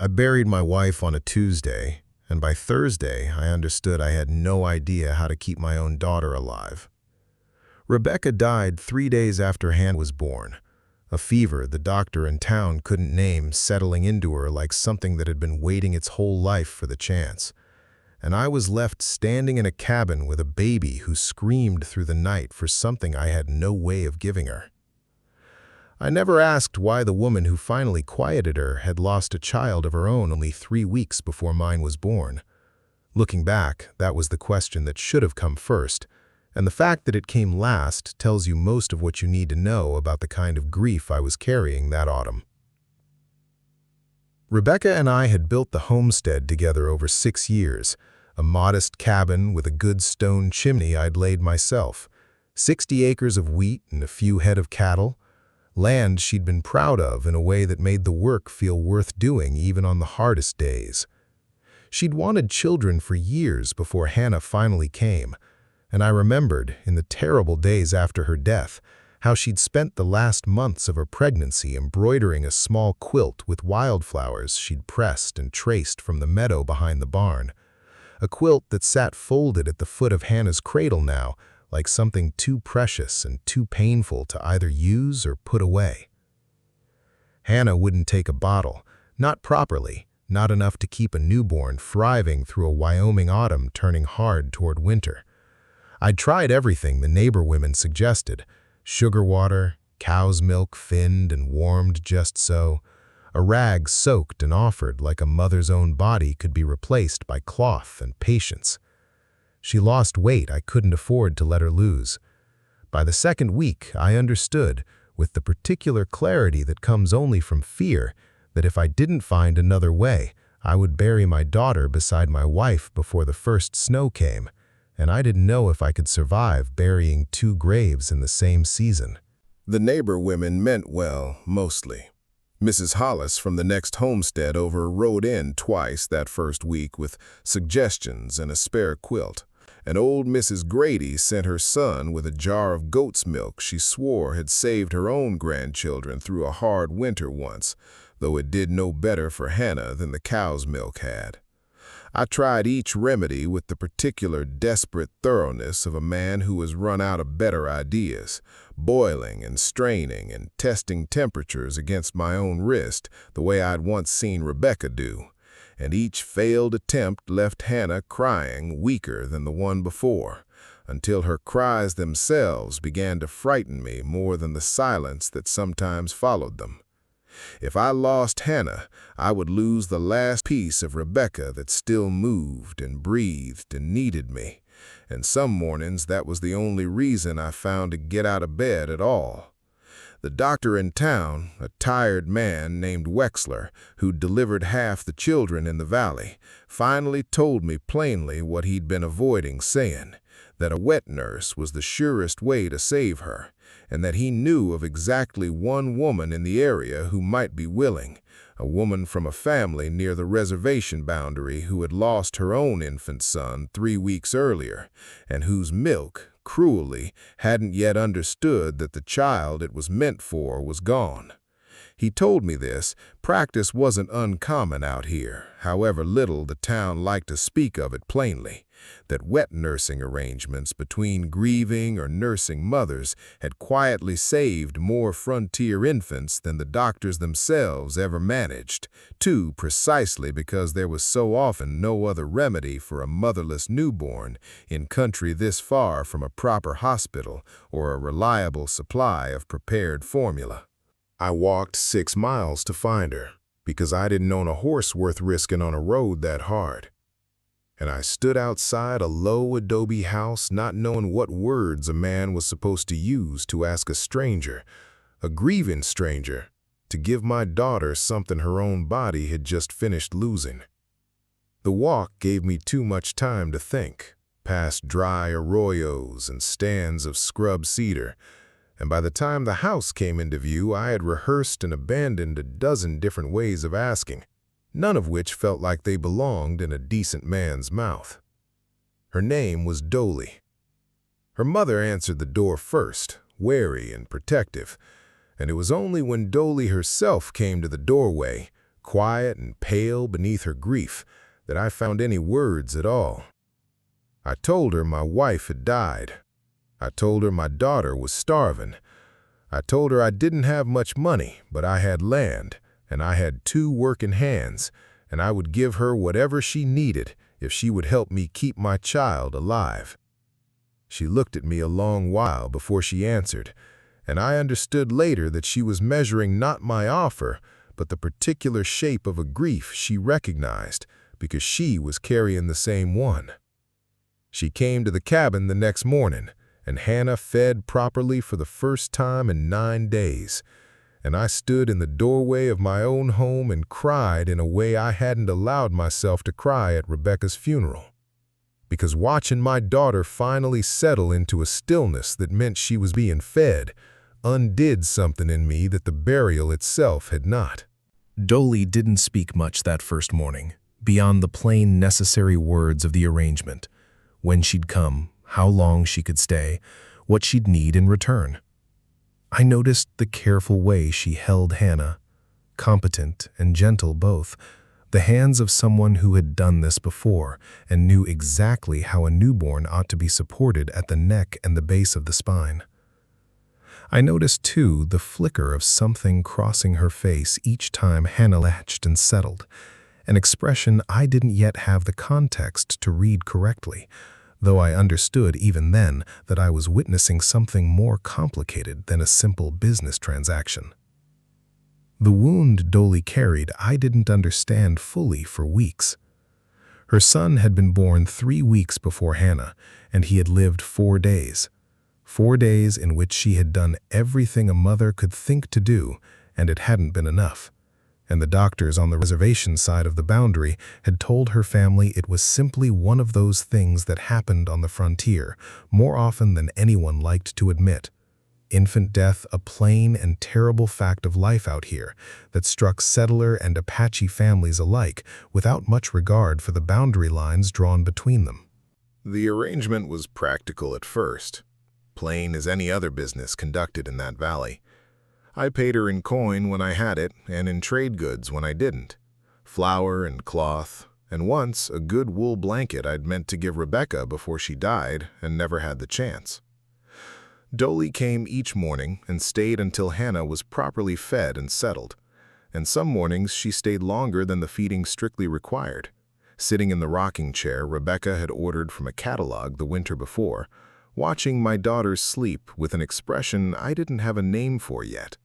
I buried my wife on a Tuesday, and by Thursday I understood I had no idea how to keep my own daughter alive. Rebecca died 3 days after Hannah was born, a fever the doctor in town couldn't name settling into her like something that had been waiting its whole life for the chance. And I was left standing in a cabin with a baby who screamed through the night for something I had no way of giving her. I never asked why the woman who finally quieted her had lost a child of her own only 3 weeks before mine was born. Looking back, that was the question that should have come first, and the fact that it came last tells you most of what you need to know about the kind of grief I was carrying that autumn. Rebecca and I had built the homestead together over 6 years, a modest cabin with a good stone chimney I'd laid myself, 60 acres of wheat and a few head of cattle, land she'd been proud of in a way that made the work feel worth doing even on the hardest days. She'd wanted children for years before Hannah finally came, and I remembered, in the terrible days after her death, how she'd spent the last months of her pregnancy embroidering a small quilt with wildflowers she'd pressed and traced from the meadow behind the barn, a quilt that sat folded at the foot of Hannah's cradle now, like something too precious and too painful to either use or put away. Hannah wouldn't take a bottle, not properly, not enough to keep a newborn thriving through a Wyoming autumn turning hard toward winter. I'd tried everything the neighbor women suggested: sugar water, cow's milk thinned and warmed just so, a rag soaked and offered like a mother's own body could be replaced by cloth and patience. She lost weight I couldn't afford to let her lose. By the second week, I understood, with the particular clarity that comes only from fear, that if I didn't find another way, I would bury my daughter beside my wife before the first snow came, and I didn't know if I could survive burying 2 graves in the same season. The neighbor women meant well, mostly. Mrs. Hollis from the next homestead over rode in twice that first week with suggestions and a spare quilt. And old Mrs. Grady sent her son with a jar of goat's milk she swore had saved her own grandchildren through a hard winter once, though it did no better for Hannah than the cow's milk had. I tried each remedy with the particular desperate thoroughness of a man who has run out of better ideas, boiling and straining and testing temperatures against my own wrist the way I'd once seen Rebecca do. And each failed attempt left Hannah crying weaker than the one before, until her cries themselves began to frighten me more than the silence that sometimes followed them. If I lost Hannah, I would lose the last piece of Rebecca that still moved and breathed and needed me, and some mornings that was the only reason I found to get out of bed at all. The doctor in town, a tired man named Wexler, who'd delivered half the children in the valley, finally told me plainly what he'd been avoiding saying, that a wet nurse was the surest way to save her, and that he knew of exactly one woman in the area who might be willing, a woman from a family near the reservation boundary who had lost her own infant son 3 weeks earlier, and whose milk, cruelly, hadn't yet understood that the child it was meant for was gone. He told me this. Practice wasn't uncommon out here, however little the town liked to speak of it plainly, that wet nursing arrangements between grieving or nursing mothers had quietly saved more frontier infants than the doctors themselves ever managed, too, precisely because there was so often no other remedy for a motherless newborn in country this far from a proper hospital or a reliable supply of prepared formula. I walked 6 miles to find her, because I didn't own a horse worth risking on a road that hard. And I stood outside a low adobe house not knowing what words a man was supposed to use to ask a stranger, a grieving stranger, to give my daughter something her own body had just finished losing. The walk gave me too much time to think, past dry arroyos and stands of scrub cedar, and by the time the house came into view, I had rehearsed and abandoned a dozen different ways of asking, none of which felt like they belonged in a decent man's mouth. Her name was Dolly. Her mother answered the door first, wary and protective, and it was only when Dolly herself came to the doorway, quiet and pale beneath her grief, that I found any words at all. I told her my wife had died. I told her my daughter was starving. I told her I didn't have much money, but I had land, and I had 2 working hands, and I would give her whatever she needed if she would help me keep my child alive. She looked at me a long while before she answered, and I understood later that she was measuring not my offer, but the particular shape of a grief she recognized, because she was carrying the same one. She came to the cabin the next morning, and Hannah fed properly for the first time in 9 days, and I stood in the doorway of my own home and cried in a way I hadn't allowed myself to cry at Rebecca's funeral. Because watching my daughter finally settle into a stillness that meant she was being fed undid something in me that the burial itself had not. Dolly didn't speak much that first morning, beyond the plain necessary words of the arrangement: when she'd come, how long she could stay, what she'd need in return. I noticed the careful way she held Hannah, competent and gentle both, the hands of someone who had done this before and knew exactly how a newborn ought to be supported at the neck and the base of the spine. I noticed, too, the flicker of something crossing her face each time Hannah latched and settled, an expression I didn't yet have the context to read correctly, though I understood even then that I was witnessing something more complicated than a simple business transaction. The wound Dolly carried I didn't understand fully for weeks. Her son had been born 3 weeks before Hannah, and he had lived 4 days. 4 days in which she had done everything a mother could think to do, and it hadn't been enough. And the doctors on the reservation side of the boundary had told her family it was simply one of those things that happened on the frontier, more often than anyone liked to admit. Infant death, a plain and terrible fact of life out here that struck settler and Apache families alike without much regard for the boundary lines drawn between them. The arrangement was practical at first, plain as any other business conducted in that valley. I paid her in coin when I had it and in trade goods when I didn't. Flour and cloth, and once a good wool blanket I'd meant to give Rebecca before she died and never had the chance. Dolly came each morning and stayed until Hannah was properly fed and settled, and some mornings she stayed longer than the feeding strictly required. Sitting in the rocking chair Rebecca had ordered from a catalog the winter before, watching my daughter's sleep with an expression I didn't have a name for yet.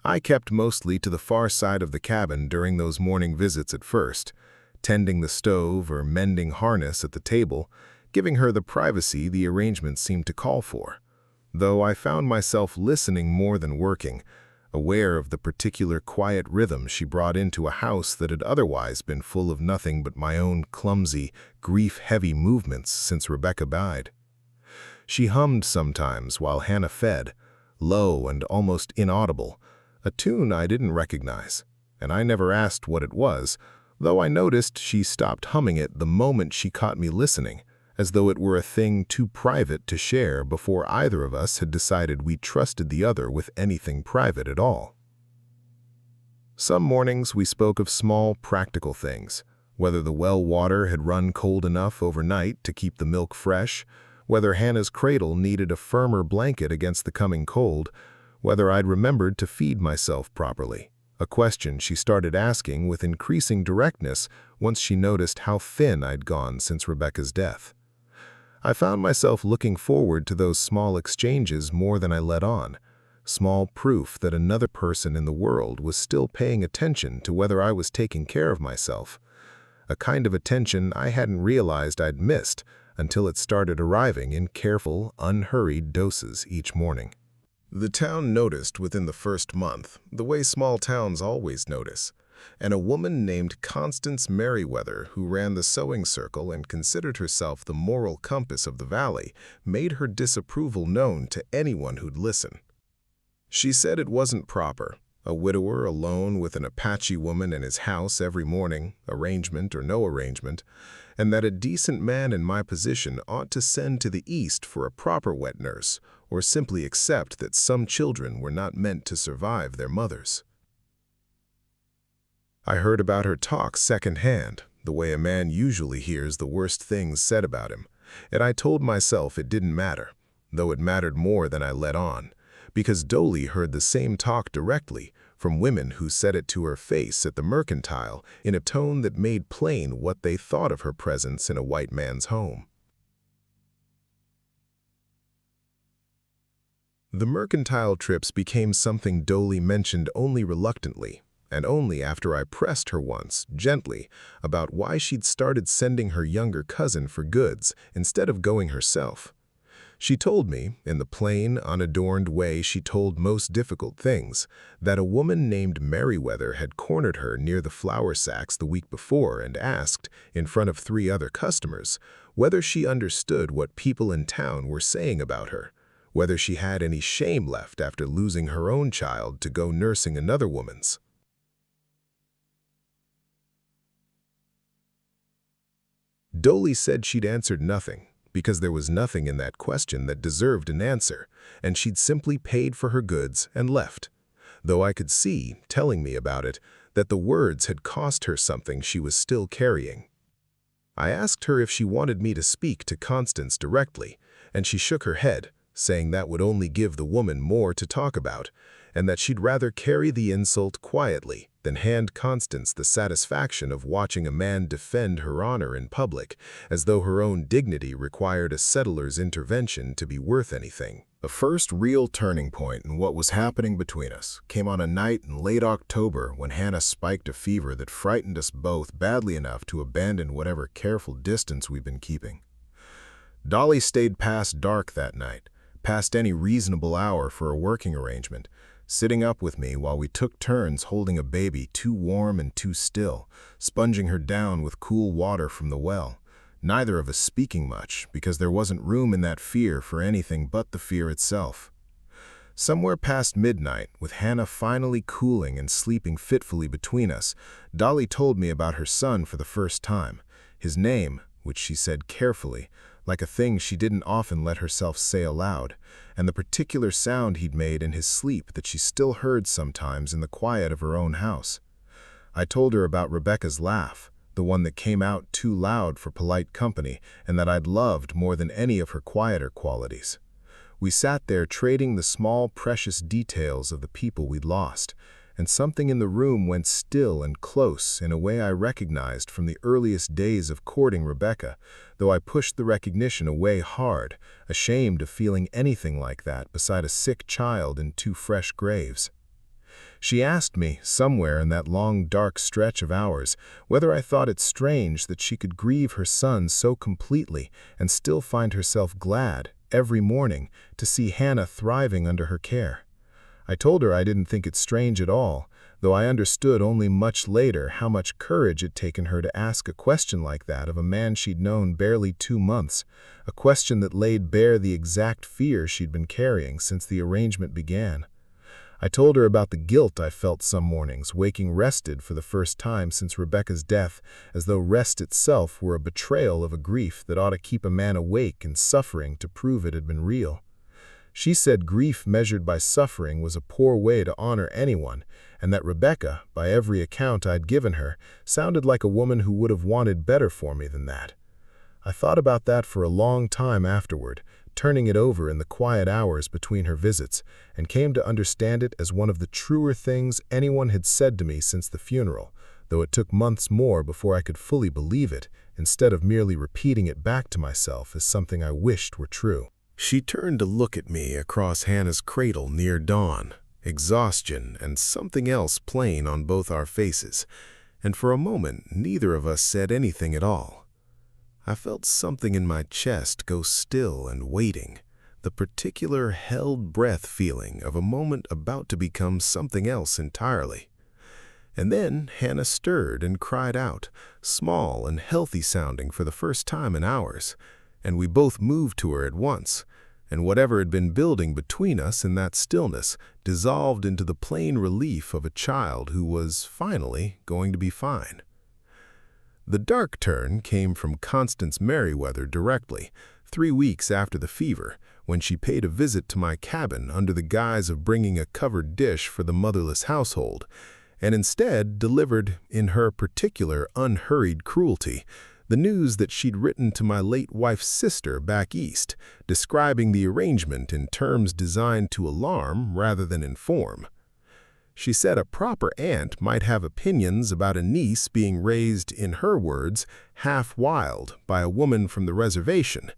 I kept mostly to the far side of the cabin during those morning visits at first, tending the stove or mending harness at the table, giving her the privacy the arrangement seemed to call for, though I found myself listening more than working, aware of the particular quiet rhythm she brought into a house that had otherwise been full of nothing but my own clumsy, grief-heavy movements since Rebecca died. She hummed sometimes while Hannah fed, low and almost inaudible, a tune I didn't recognize, and I never asked what it was, though I noticed she stopped humming it the moment she caught me listening, as though it were a thing too private to share before either of us had decided we trusted the other with anything private at all. Some mornings we spoke of small, practical things, whether the well water had run cold enough overnight to keep the milk fresh, whether Hannah's cradle needed a firmer blanket against the coming cold, whether I'd remembered to feed myself properly, a question she started asking with increasing directness once she noticed how thin I'd gone since Rebecca's death. I found myself looking forward to those small exchanges more than I let on, small proof that another person in the world was still paying attention to whether I was taking care of myself, a kind of attention I hadn't realized I'd missed until it started arriving in careful, unhurried doses each morning. The town noticed within the first month the way small towns always notice, and a woman named Constance Merriweather, who ran the sewing circle and considered herself the moral compass of the valley, made her disapproval known to anyone who'd listen. She said it wasn't proper, a widower alone with an Apache woman in his house every morning, arrangement or no arrangement, and that a decent man in my position ought to send to the east for a proper wet nurse, or simply accept that some children were not meant to survive their mothers. I heard about her talk secondhand, the way a man usually hears the worst things said about him, and I told myself it didn't matter, though it mattered more than I let on, because Dolly heard the same talk directly from women who said it to her face at the mercantile in a tone that made plain what they thought of her presence in a white man's home. The mercantile trips became something Dolly mentioned only reluctantly, and only after I pressed her once, gently, about why she'd started sending her younger cousin for goods instead of going herself. She told me, in the plain, unadorned way she told most difficult things, that a woman named Merriweather had cornered her near the flour sacks the week before and asked, in front of 3 other customers, whether she understood what people in town were saying about her, whether she had any shame left after losing her own child to go nursing another woman's. Dolly said she'd answered nothing, because there was nothing in that question that deserved an answer, and she'd simply paid for her goods and left, though I could see, telling me about it, that the words had cost her something she was still carrying. I asked her if she wanted me to speak to Constance directly, and she shook her head, saying that would only give the woman more to talk about, and that she'd rather carry the insult quietly than hand Constance the satisfaction of watching a man defend her honor in public, as though her own dignity required a settler's intervention to be worth anything. The first real turning point in what was happening between us came on a night in late October when Hannah spiked a fever that frightened us both badly enough to abandon whatever careful distance we'd been keeping. Dolly stayed past dark that night, past any reasonable hour for a working arrangement, sitting up with me while we took turns holding a baby too warm and too still, sponging her down with cool water from the well, neither of us speaking much because there wasn't room in that fear for anything but the fear itself. Somewhere past midnight, with Hannah finally cooling and sleeping fitfully between us, Dolly told me about her son for the first time, his name, which she said carefully, like a thing she didn't often let herself say aloud, and the particular sound he'd made in his sleep that she still heard sometimes in the quiet of her own house. I told her about Rebecca's laugh, the one that came out too loud for polite company and that I'd loved more than any of her quieter qualities. We sat there trading the small, precious details of the people we'd lost, and something in the room went still and close in a way I recognized from the earliest days of courting Rebecca, though I pushed the recognition away hard, ashamed of feeling anything like that beside a sick child in 2 fresh graves. She asked me, somewhere in that long dark stretch of hours, whether I thought it strange that she could grieve her son so completely and still find herself glad, every morning, to see Hannah thriving under her care. I told her I didn't think it strange at all, though I understood only much later how much courage it'd taken her to ask a question like that of a man she'd known barely 2 months, a question that laid bare the exact fear she'd been carrying since the arrangement began. I told her about the guilt I felt some mornings, waking rested for the first time since Rebecca's death, as though rest itself were a betrayal of a grief that ought to keep a man awake and suffering to prove it had been real. She said grief measured by suffering was a poor way to honor anyone, and that Rebecca, by every account I'd given her, sounded like a woman who would have wanted better for me than that. I thought about that for a long time afterward, turning it over in the quiet hours between her visits, and came to understand it as one of the truer things anyone had said to me since the funeral, though it took months more before I could fully believe it, instead of merely repeating it back to myself as something I wished were true. She turned to look at me across Hannah's cradle near dawn, exhaustion and something else plain on both our faces, and for a moment neither of us said anything at all. I felt something in my chest go still and waiting, the particular held breath feeling of a moment about to become something else entirely. And then Hannah stirred and cried out, small and healthy sounding for the first time in hours, and we both moved to her at once, and whatever had been building between us in that stillness dissolved into the plain relief of a child who was, finally, going to be fine. The dark turn came from Constance Merriweather directly, 3 weeks after the fever, when she paid a visit to my cabin under the guise of bringing a covered dish for the motherless household, and instead delivered, in her particular unhurried cruelty, the news that she'd written to my late wife's sister back east, describing the arrangement in terms designed to alarm rather than inform. She said a proper aunt might have opinions about a niece being raised, in her words, half wild by a woman from the reservation,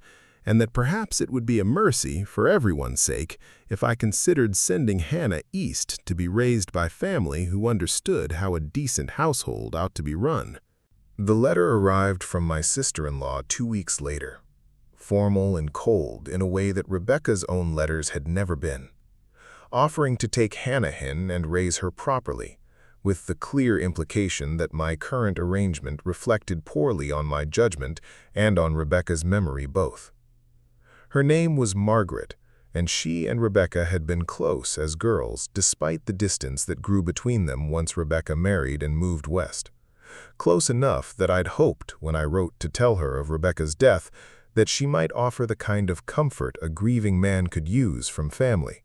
and that perhaps it would be a mercy, for everyone's sake, if I considered sending Hannah east to be raised by family who understood how a decent household ought to be run. The letter arrived from my sister-in-law 2 weeks later, formal and cold in a way that Rebecca's own letters had never been, offering to take Hannah in and raise her properly, with the clear implication that my current arrangement reflected poorly on my judgment and on Rebecca's memory both. Her name was Margaret, and she and Rebecca had been close as girls despite the distance that grew between them once Rebecca married and moved west. Close enough that I'd hoped, when I wrote to tell her of Rebecca's death, that she might offer the kind of comfort a grieving man could use from family.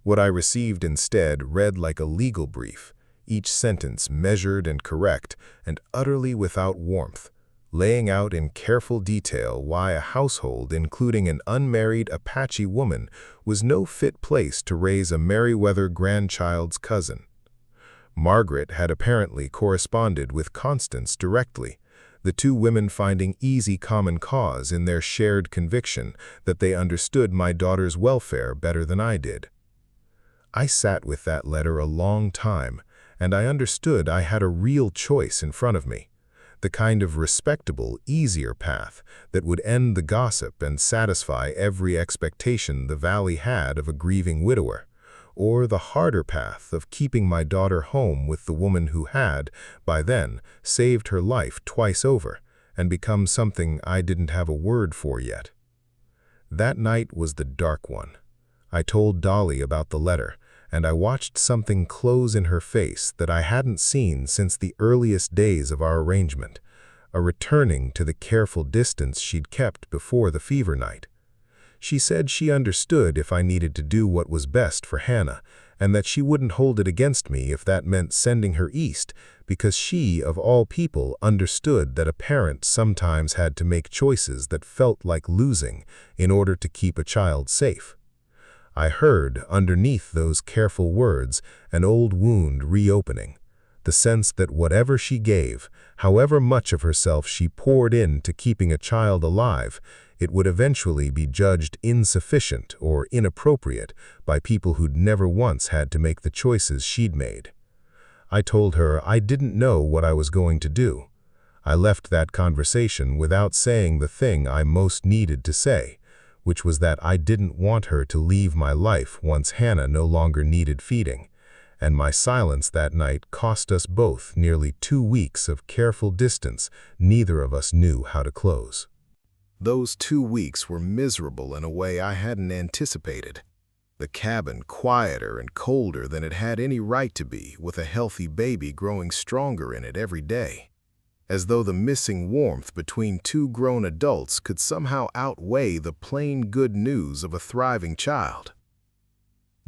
What I received instead read like a legal brief, each sentence measured and correct and utterly without warmth, laying out in careful detail why a household including an unmarried Apache woman was no fit place to raise a Meriwether grandchild's cousin. Margaret had apparently corresponded with Constance directly, the two women finding easy common cause in their shared conviction that they understood my daughter's welfare better than I did. I sat with that letter a long time, and I understood I had a real choice in front of me, the kind of respectable, easier path that would end the gossip and satisfy every expectation the valley had of a grieving widower, or the harder path of keeping my daughter home with the woman who had, by then, saved her life twice over and become something I didn't have a word for yet. That night was the dark one. I told Dolly about the letter, and I watched something close in her face that I hadn't seen since the earliest days of our arrangement, a returning to the careful distance she'd kept before the fever night. She said she understood if I needed to do what was best for Hannah, and that she wouldn't hold it against me if that meant sending her east, because she, of all people, understood that a parent sometimes had to make choices that felt like losing in order to keep a child safe. I heard, underneath those careful words, an old wound reopening, the sense that whatever she gave, however much of herself she poured into keeping a child alive, it would eventually be judged insufficient or inappropriate by people who'd never once had to make the choices she'd made. I told her I didn't know what I was going to do. I left that conversation without saying the thing I most needed to say, which was that I didn't want her to leave my life once Hannah no longer needed feeding, and my silence that night cost us both nearly 2 weeks of careful distance neither of us knew how to close. Those 2 weeks were miserable in a way I hadn't anticipated. The cabin quieter and colder than it had any right to be, with a healthy baby growing stronger in it every day, as though the missing warmth between 2 grown adults could somehow outweigh the plain good news of a thriving child.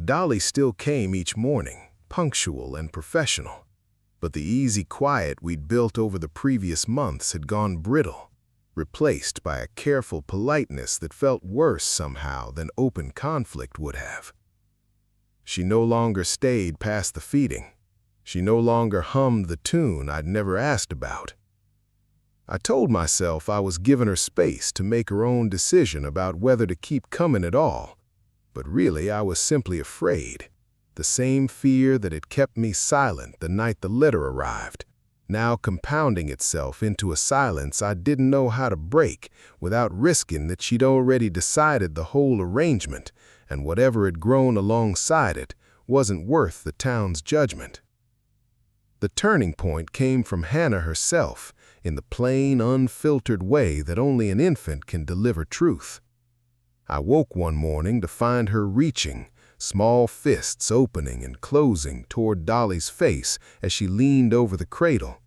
Dolly still came each morning, punctual and professional, but the easy quiet we'd built over the previous months had gone brittle, replaced by a careful politeness that felt worse somehow than open conflict would have. She no longer stayed past the feeding. She no longer hummed the tune I'd never asked about. I told myself I was giving her space to make her own decision about whether to keep coming at all, but really I was simply afraid, the same fear that had kept me silent the night the letter arrived, now compounding itself into a silence I didn't know how to break without risking that she'd already decided the whole arrangement, and whatever had grown alongside it wasn't worth the town's judgment. The turning point came from Hannah herself, in the plain, unfiltered way that only an infant can deliver truth. I woke one morning to find her reaching, small fists opening and closing toward Dolly's face as she leaned over the cradle,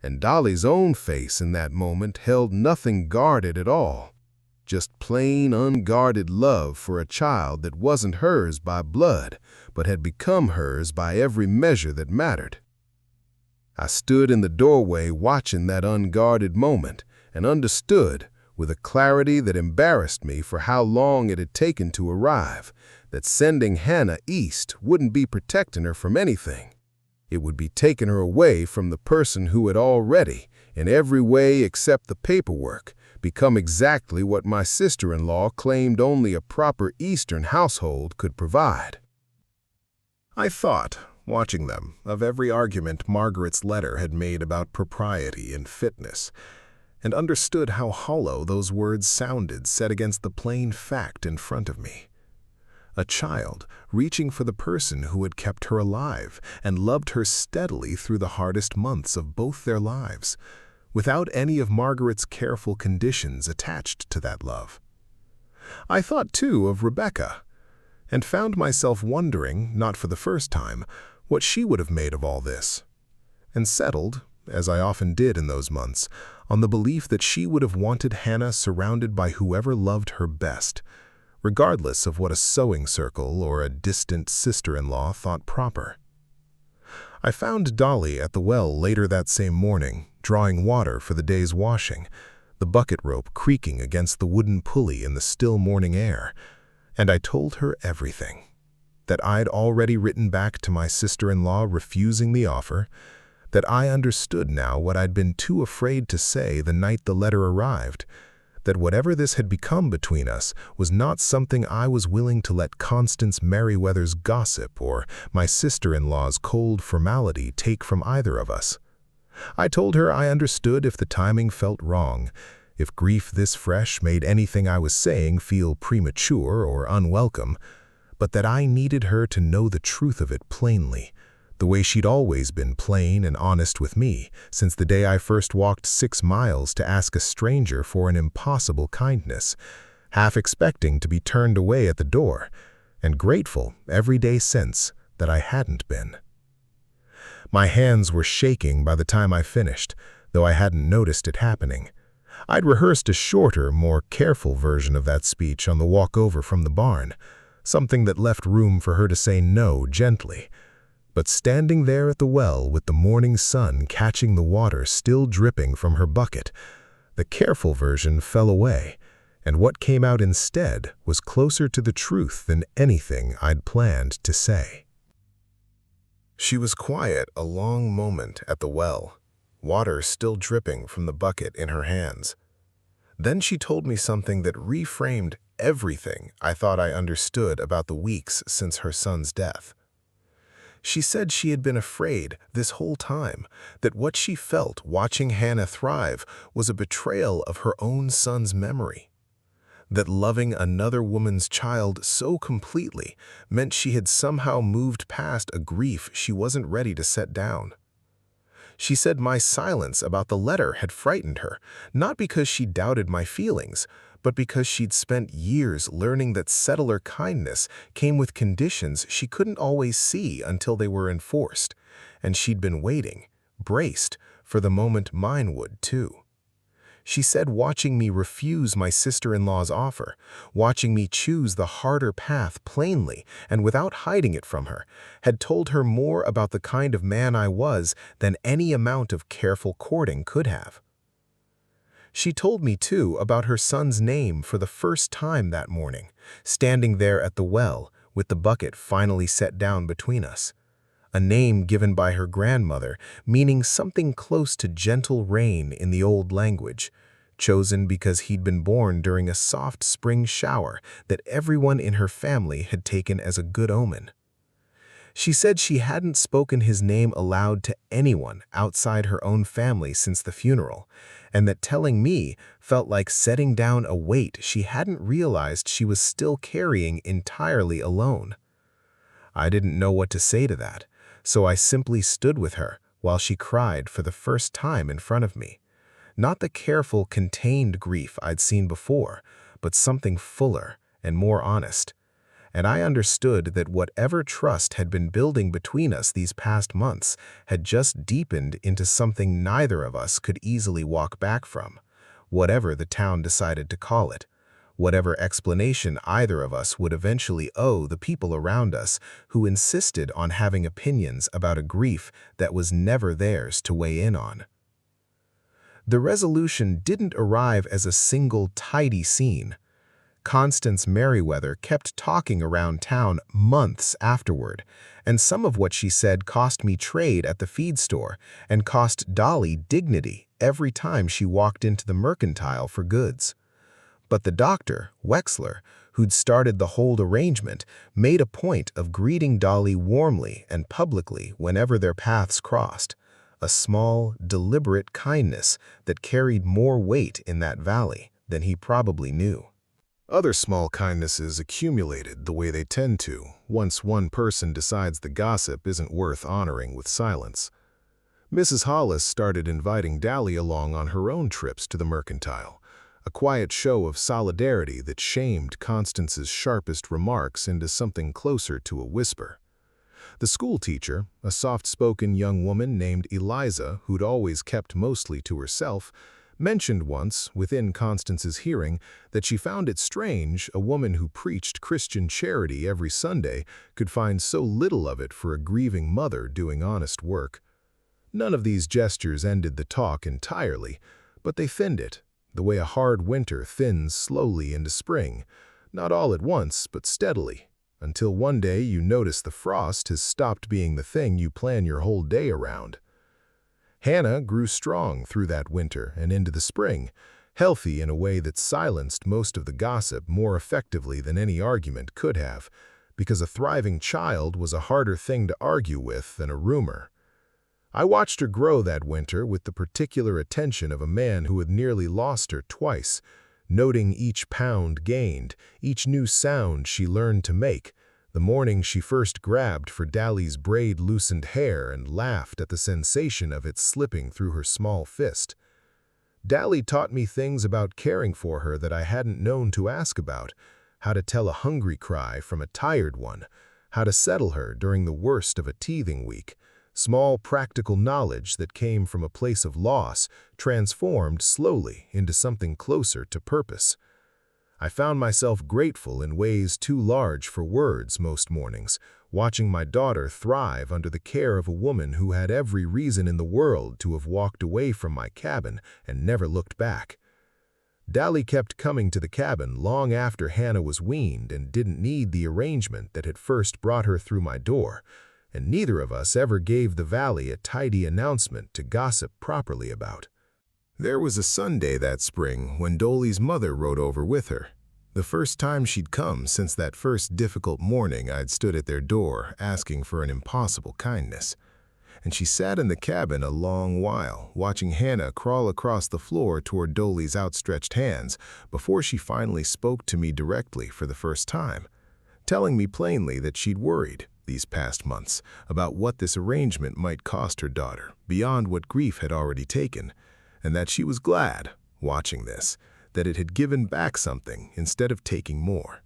and Dolly's own face in that moment held nothing guarded at all, just plain, unguarded love for a child that wasn't hers by blood, but had become hers by every measure that mattered. I stood in the doorway watching that unguarded moment and understood, with a clarity that embarrassed me for how long it had taken to arrive, that sending Hannah east wouldn't be protecting her from anything. It would be taking her away from the person who had already, in every way except the paperwork, become exactly what my sister-in-law claimed only a proper Eastern household could provide. I thought, watching them, of every argument Margaret's letter had made about propriety and fitness, and understood how hollow those words sounded set against the plain fact in front of me. A child reaching for the person who had kept her alive and loved her steadily through the hardest months of both their lives, without any of Margaret's careful conditions attached to that love. I thought, too, of Rebecca, and found myself wondering, not for the first time, what she would have made of all this, and settled, as I often did in those months, on the belief that she would have wanted Hannah surrounded by whoever loved her best, regardless of what a sewing circle or a distant sister-in-law thought proper. I found Dolly at the well later that same morning, drawing water for the day's washing, the bucket rope creaking against the wooden pulley in the still morning air, and I told her everything. That I'd already written back to my sister-in-law refusing the offer, that I understood now what I'd been too afraid to say the night the letter arrived, that whatever this had become between us was not something I was willing to let Constance Merriweather's gossip or my sister-in-law's cold formality take from either of us. I told her I understood if the timing felt wrong, if grief this fresh made anything I was saying feel premature or unwelcome, but that I needed her to know the truth of it plainly, the way she'd always been plain and honest with me since the day I first walked 6 miles to ask a stranger for an impossible kindness, half expecting to be turned away at the door, and grateful every day since that I hadn't been. My hands were shaking by the time I finished, though I hadn't noticed it happening. I'd rehearsed a shorter, more careful version of that speech on the walk over from the barn, something that left room for her to say no gently. But standing there at the well with the morning sun catching the water still dripping from her bucket, the careful version fell away, and what came out instead was closer to the truth than anything I'd planned to say. She was quiet a long moment at the well, water still dripping from the bucket in her hands. Then she told me something that reframed everything I thought I understood about the weeks since her son's death. She said she had been afraid this whole time that what she felt watching Hannah thrive was a betrayal of her own son's memory, that loving another woman's child so completely meant she had somehow moved past a grief she wasn't ready to set down. She said my silence about the letter had frightened her, not because she doubted my feelings, but because she'd spent years learning that settler kindness came with conditions she couldn't always see until they were enforced, and she'd been waiting, braced, for the moment mine would too. She said watching me refuse my sister-in-law's offer, watching me choose the harder path plainly and without hiding it from her, had told her more about the kind of man I was than any amount of careful courting could have. She told me, too, about her son's name for the first time that morning, standing there at the well with the bucket finally set down between us. A name given by her grandmother, meaning something close to gentle rain in the old language, chosen because he'd been born during a soft spring shower that everyone in her family had taken as a good omen. She said she hadn't spoken his name aloud to anyone outside her own family since the funeral, and that telling me felt like setting down a weight she hadn't realized she was still carrying entirely alone. I didn't know what to say to that, so I simply stood with her while she cried for the first time in front of me. Not the careful, contained grief I'd seen before, but something fuller and more honest. And I understood that whatever trust had been building between us these past months had just deepened into something neither of us could easily walk back from, whatever the town decided to call it, whatever explanation either of us would eventually owe the people around us who insisted on having opinions about a grief that was never theirs to weigh in on. The resolution didn't arrive as a single tidy scene. Constance Merriweather kept talking around town months afterward, and some of what she said cost me trade at the feed store and cost Dolly dignity every time she walked into the mercantile for goods. But the doctor, Wexler, who'd started the whole arrangement, made a point of greeting Dolly warmly and publicly whenever their paths crossed, a small, deliberate kindness that carried more weight in that valley than he probably knew. Other small kindnesses accumulated the way they tend to once one person decides the gossip isn't worth honoring with silence. Mrs. Hollis started inviting Dolly along on her own trips to the mercantile, a quiet show of solidarity that shamed Constance's sharpest remarks into something closer to a whisper. The schoolteacher, a soft-spoken young woman named Eliza who'd always kept mostly to herself, mentioned once, within Constance's hearing, that she found it strange a woman who preached Christian charity every Sunday could find so little of it for a grieving mother doing honest work. None of these gestures ended the talk entirely, but they thinned it, the way a hard winter thins slowly into spring, not all at once, but steadily, until one day you notice the frost has stopped being the thing you plan your whole day around. Hannah grew strong through that winter and into the spring, healthy in a way that silenced most of the gossip more effectively than any argument could have, because a thriving child was a harder thing to argue with than a rumor. I watched her grow that winter with the particular attention of a man who had nearly lost her twice, noting each pound gained, each new sound she learned to make, the morning she first grabbed for Dolly's braid-loosened hair and laughed at the sensation of it slipping through her small fist. Dolly taught me things about caring for her that I hadn't known to ask about, how to tell a hungry cry from a tired one, how to settle her during the worst of a teething week, small practical knowledge that came from a place of loss, transformed slowly into something closer to purpose. I found myself grateful in ways too large for words most mornings, watching my daughter thrive under the care of a woman who had every reason in the world to have walked away from my cabin and never looked back. Dolly kept coming to the cabin long after Hannah was weaned and didn't need the arrangement that had first brought her through my door, and neither of us ever gave the valley a tidy announcement to gossip properly about. There was a Sunday that spring when Dolly's mother rode over with her, the first time she'd come since that first difficult morning I'd stood at their door asking for an impossible kindness. And she sat in the cabin a long while, watching Hannah crawl across the floor toward Dolly's outstretched hands before she finally spoke to me directly for the first time, telling me plainly that she'd worried these past months about what this arrangement might cost her daughter beyond what grief had already taken, and that she was glad, watching this, that it had given back something instead of taking more.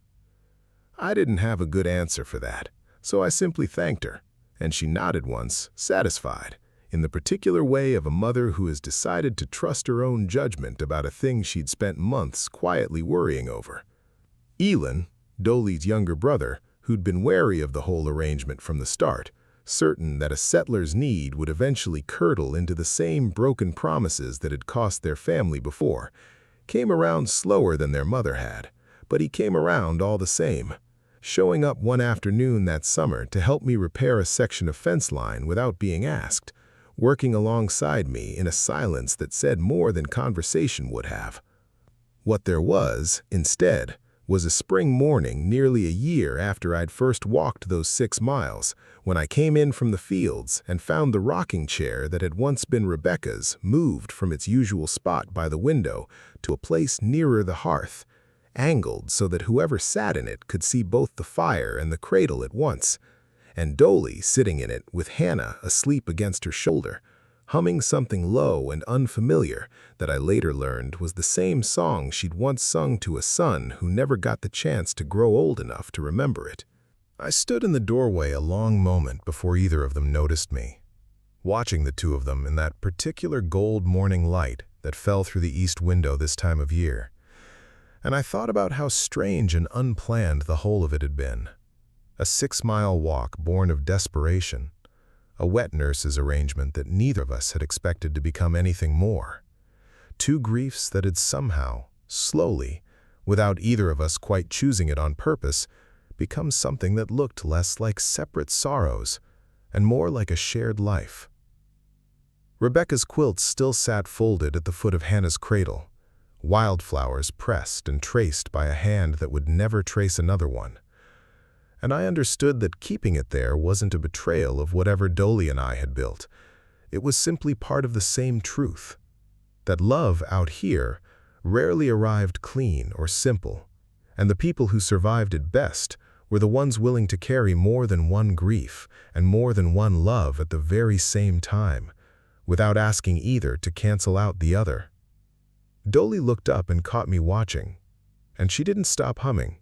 I didn't have a good answer for that, so I simply thanked her, and she nodded once, satisfied, in the particular way of a mother who has decided to trust her own judgment about a thing she'd spent months quietly worrying over. Elin, Dolly's younger brother, who'd been wary of the whole arrangement from the start, certain that a settler's need would eventually curdle into the same broken promises that had cost their family before, came around slower than their mother had, but he came around all the same, showing up one afternoon that summer to help me repair a section of fence line without being asked, working alongside me in a silence that said more than conversation would have. What there was, instead, was a spring morning nearly a year after I'd first walked those 6 miles, when I came in from the fields and found the rocking chair that had once been Rebecca's moved from its usual spot by the window to a place nearer the hearth, angled so that whoever sat in it could see both the fire and the cradle at once, and Dolly sitting in it with Hannah asleep against her shoulder, humming something low and unfamiliar that I later learned was the same song she'd once sung to a son who never got the chance to grow old enough to remember it. I stood in the doorway a long moment before either of them noticed me, watching the two of them in that particular gold morning light that fell through the east window this time of year. And I thought about how strange and unplanned the whole of it had been. A 6-mile walk born of desperation. A wet nurse's arrangement that neither of us had expected to become anything more. 2 griefs that had somehow, slowly, without either of us quite choosing it on purpose, become something that looked less like separate sorrows and more like a shared life. Rebecca's quilt still sat folded at the foot of Hannah's cradle, wildflowers pressed and traced by a hand that would never trace another one. And I understood that keeping it there wasn't a betrayal of whatever Dolly and I had built. It was simply part of the same truth, that love out here rarely arrived clean or simple, and the people who survived it best were the ones willing to carry more than one grief and more than one love at the very same time, without asking either to cancel out the other. Dolly looked up and caught me watching, and she didn't stop humming.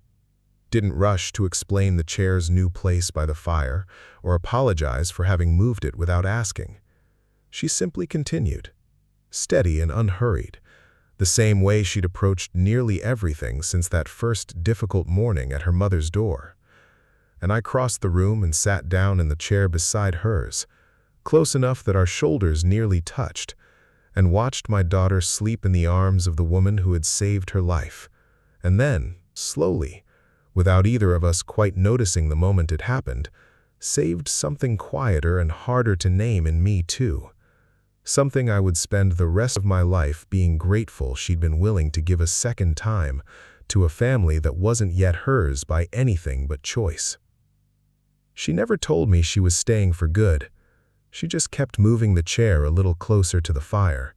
Didn't rush to explain the chair's new place by the fire or apologize for having moved it without asking. She simply continued, steady and unhurried, the same way she'd approached nearly everything since that first difficult morning at her mother's door. And I crossed the room and sat down in the chair beside hers, close enough that our shoulders nearly touched, and watched my daughter sleep in the arms of the woman who had saved her life. And then, slowly, without either of us quite noticing the moment it happened, saved something quieter and harder to name in me too. Something I would spend the rest of my life being grateful she'd been willing to give a second time to a family that wasn't yet hers by anything but choice. She never told me she was staying for good. She just kept moving the chair a little closer to the fire,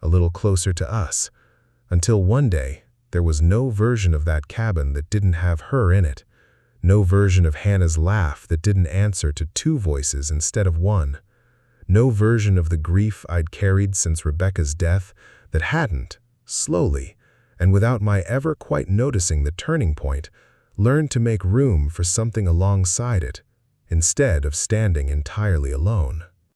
a little closer to us, until one day there was no version of that cabin that didn't have her in it, no version of Hannah's laugh that didn't answer to 2 voices instead of 1, no version of the grief I'd carried since Rebecca's death that hadn't, slowly, and without my ever quite noticing the turning point, learned to make room for something alongside it, instead of standing entirely alone.